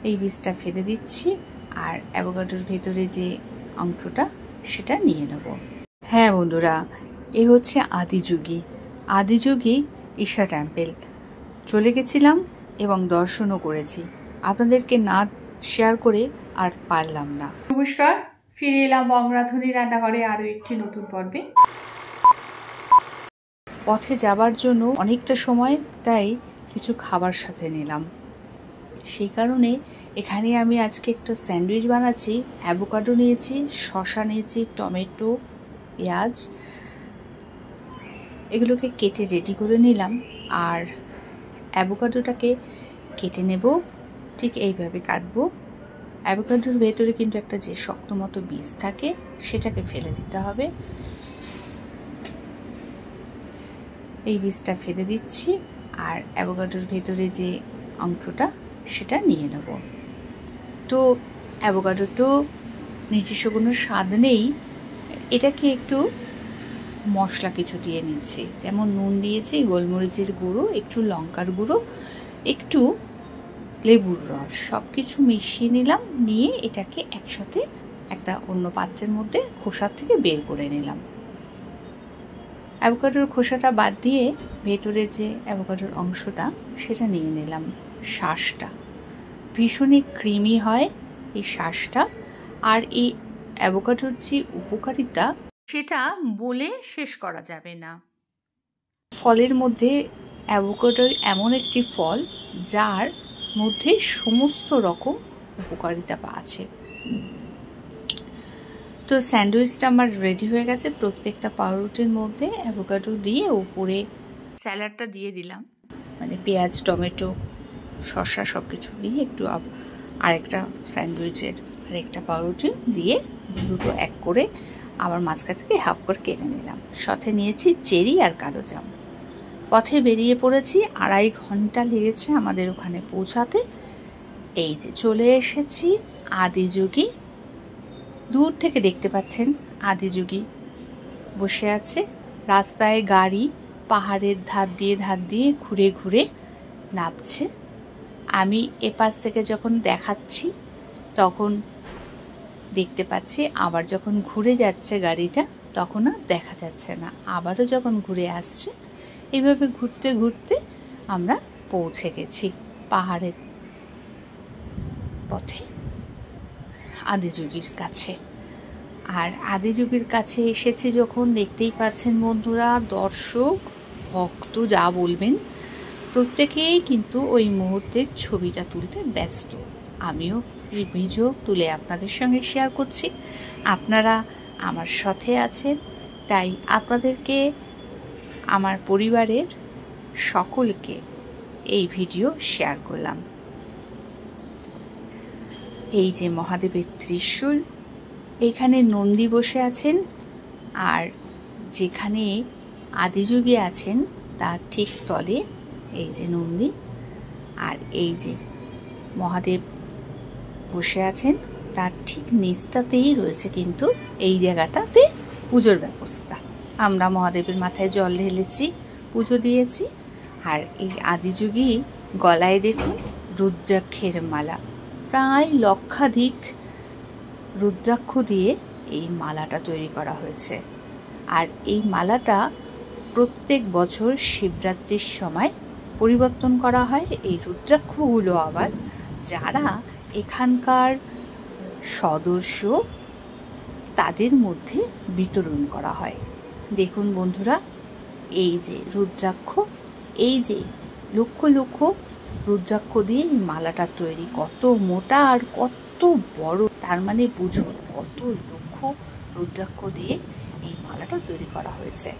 এই বীজটা ফেলে দিচ্ছি আর অ্যাভোকাডোর ভেতরে যে অংশটা সেটা নিয়ে নেব। হ্যাঁ বন্ধুরা, এই হচ্ছে আদিযোগী ঈশা টেম্পল। চলে গেছিলাম এবং দর্শনও করেছি, আপনাদেরকে না শেয়ার করে আর পারলাম না। নমস্কার, ফিরে এলাম বঙ্গরাধুনী রান্নাঘরে আরও একটি নতুন পর্বে। পথে যাবার জন্য অনেকটা সময়, তাই কিছু খাবার সাথে নিলাম। সেই কারণে এখানে আমি আজকে একটা স্যান্ডউইচ বানাচ্ছি। অ্যাভোকাডো নিয়েছি, শসা নিয়েছি, টমেটো, পেঁয়াজ, এগুলোকে কেটে রেডি করে নিলাম। আর অ্যাভোকাডোটাকে কেটে নেব, ঠিক এইভাবে কাটবো। অ্যাভোকাডোর ভেতরে কিন্তু একটা যে শক্ত মতো বীজ থাকে সেটাকে ফেলে দিতে হবে। এই বীজটা ফেলে দিচ্ছি আর অ্যাভোকাডোর ভেতরে যে অংশটা সেটা নিয়ে নেব। তো অ্যাভোকাডো তো নিজস্ব কোনো স্বাদ নেই, এটাকে একটু মশলা কিছু দিয়ে নিচ্ছি, যেমন নুন দিয়েছি, গোলমরিচের গুঁড়ো, একটু লঙ্কার গুঁড়ো, একটু লেবুর রস, সব কিছু মিশিয়ে নিলাম। নিয়ে এটাকে একসাথে একটা অন্য পাত্রের মধ্যে খোসা থেকে বের করে নিলাম। অ্যাভোকাডোর খোসাটা বাদ দিয়ে ভেতরে যে অ্যাভোকাডোর অংশটা সেটা নিয়ে নিলাম। শাঁসটা ভীষণই ক্রিমি হয় এই শাঁসটা। আর এই অ্যাভোকাডোর যে উপকারিতা সেটা বলে শেষ করা যাবে না। ফলের মধ্যে অ্যাভোকাডো এমন একটি ফল যার মধ্যে সমস্ত রকম উপকারিতা আছে। তো স্যান্ডউইচটা আমার রেডি হয়ে গেছে। প্রত্যেকটা পাউরুটির মধ্যে অ্যাভোকাডো দিয়ে উপরে স্যালাডটা দিয়ে দিলাম, মানে পেঁয়াজ, টমেটো, শসা সব কিছু দিয়ে একটু আরেকটা স্যান্ডউইচের আরেকটা পাউরুটি দিয়ে দুটো এক করে আবার মাঝখান থেকে হাফ করে কেটে নিলাম। সাথে নিয়েছি চেরি আর কালো জাম। পথে বেরিয়ে পড়েছি, 2.5 ঘন্টা লেগেছে আমাদের ওখানে পৌঁছাতে। এই যে চলে এসেছি আদিযোগী। দূর থেকে দেখতে পাচ্ছেন আদিযোগী বসে আছে। রাস্তায় গাড়ি পাহাড়ের ধার দিয়ে ঘুরে ঘুরে নামছে। আমি এপাশ থেকে যখন দেখাচ্ছি তখন দেখতে পাচ্ছি, আবার যখন ঘুরে যাচ্ছে গাড়িটা তখন আর দেখা যাচ্ছে না। আবারও যখন ঘুরে আসছে, এইভাবে ঘুরতে ঘুরতে আমরা পৌঁছে গেছি পাহাড়ের পথে আদিযোগীর কাছে। আর আদিযোগীর কাছে এসেছি যখন, দেখতেই পাচ্ছেন বন্ধুরা, দর্শক ভক্ত যা বলবেন, প্রত্যেকেই কিন্তু ওই মুহূর্তের ছবিটা তুলতে ব্যস্ত। আমিও এই ভিডিও তুলে আপনাদের সঙ্গে শেয়ার করছি। আপনারা আমার সাথে আছেন, তাই আপনাদেরকে, আমার পরিবারের সকলকে এই ভিডিও শেয়ার করলাম। এই যে মহাদেবের ত্রিশূল, এখানে নন্দী বসে আছেন, আর যেখানে আদিযোগী আছেন তার ঠিক তলে এই যে নন্দী, আর এই যে মহাদেব বসে আছেন তার ঠিক নিচটাতেই রয়েছে কিন্তু এই জায়গাটাতে পুজোর ব্যবস্থা। আমরা মহাদেবের মাথায় জল ঢেলেছি, পুজো দিয়েছি। আর এই আদিযোগী গলায় দেখুন রুদ্রাক্ষের মালা, প্রায় লক্ষাধিক রুদ্রাক্ষ দিয়ে এই মালাটা তৈরি করা হয়েছে। আর এই মালাটা প্রত্যেক বছর শিবরাত্রির সময় পরিবর্তন করা হয়। এই রুদ্রাক্ষগুলো আবার যারা এখানকার সদস্য তাদের মধ্যে বিতরণ করা হয়। দেখুন বন্ধুরা, এই যে রুদ্রাক্ষ, এই যে লক্ষ লক্ষ রুদ্রাক্ষ দিয়ে এই মালাটা তৈরি, কত মোটা আর কত বড়, তার মানে বুঝুন কত লক্ষ রুদ্রাক্ষ দিয়ে এই মালাটা তৈরি করা হয়েছে।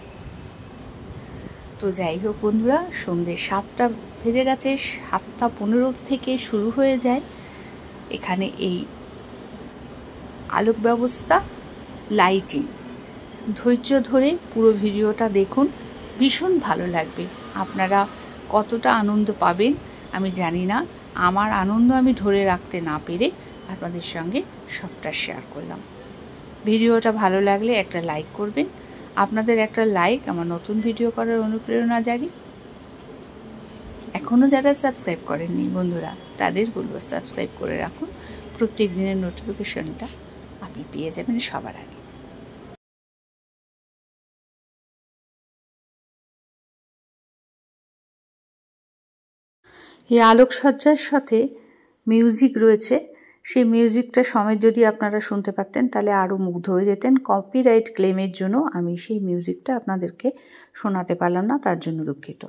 তো যাই হোক বন্ধুরা, সন্ধ্যে 7টা বেজে গেছে। 7:15 থেকে শুরু হয়ে যায় এখানে এই আলোক ব্যবস্থা, লাইটিং। ধৈর্য ধরে পুরো ভিডিওটা দেখুন, ভীষণ ভালো লাগবে। আপনারা কতটা আনন্দ পাবেন আমি জানি না। আমার আনন্দ আমি ধরে রাখতে না পেরে আপনাদের সঙ্গে সবটা শেয়ার করলাম। ভিডিওটা ভালো লাগলে একটা লাইক করবেন। আপনাদের একটা লাইক আমার নতুন ভিডিও করার অনুপ্রেরণা জাগে। এখনও যারা সাবস্ক্রাইব করেননি বন্ধুরা, তাদের বলবো সাবস্ক্রাইব করে রাখুন। প্রত্যেক দিনের নোটিফিকেশনটা আপনি পেয়ে যাবেন সবার আগে। এই আলোকসজ্জার সাথে মিউজিক রয়েছে, সেই মিউজিকটা সমেত যদি আপনারা শুনতে পারতেন তাহলে আরও মুগ্ধ হয়ে যেতেন। কপিরাইট ক্লেমের জন্য আমি সেই মিউজিকটা আপনাদেরকে শোনাতে পারলাম না, তার জন্য দুঃখিত।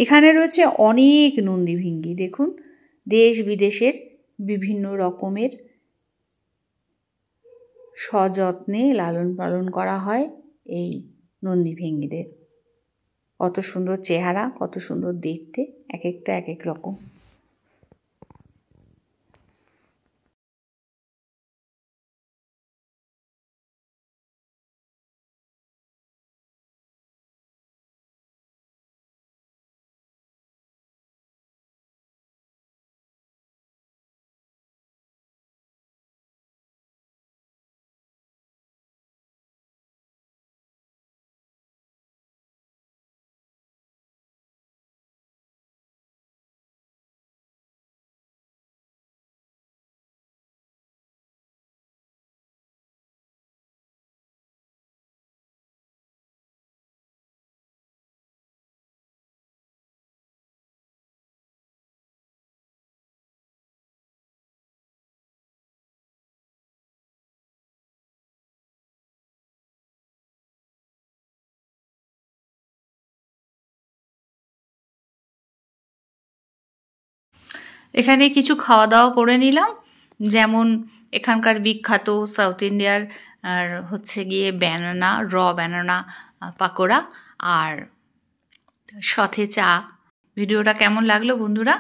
এখানে রয়েছে অনেক নন্দীভিঙ্গি, দেখুন দেশ বিদেশের বিভিন্ন রকমের সযত্নে লালন পালন করা হয় এই নন্দীভিঙ্গিদের। কত সুন্দর চেহারা, কত সুন্দর দেখতে, এক একটা এক এক রকম। এখানে কিছু খাওয়া দাওয়া করে নিলাম, যেমন এখানকার বিখ্যাত সাউথ ইন্ডিয়ার আর হচ্ছে গিয়ে ব্যানানা, ব্যানানা পাকোড়া আর সাথে চা। ভিডিওটা কেমন লাগলো বন্ধুরা?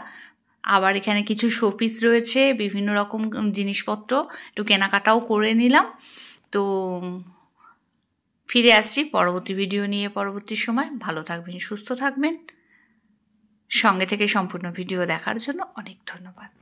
আবার এখানে কিছু শোপিস রয়েছে, বিভিন্ন রকম জিনিসপত্র একটু কেনাকাটাও করে নিলাম। তো ফিরে আসছি পরবর্তী ভিডিও নিয়ে পরবর্তী সময়। ভালো থাকবেন, সুস্থ থাকবেন। সঙ্গে থেকে সম্পূর্ণ ভিডিও দেখার জন্য অনেক ধন্যবাদ।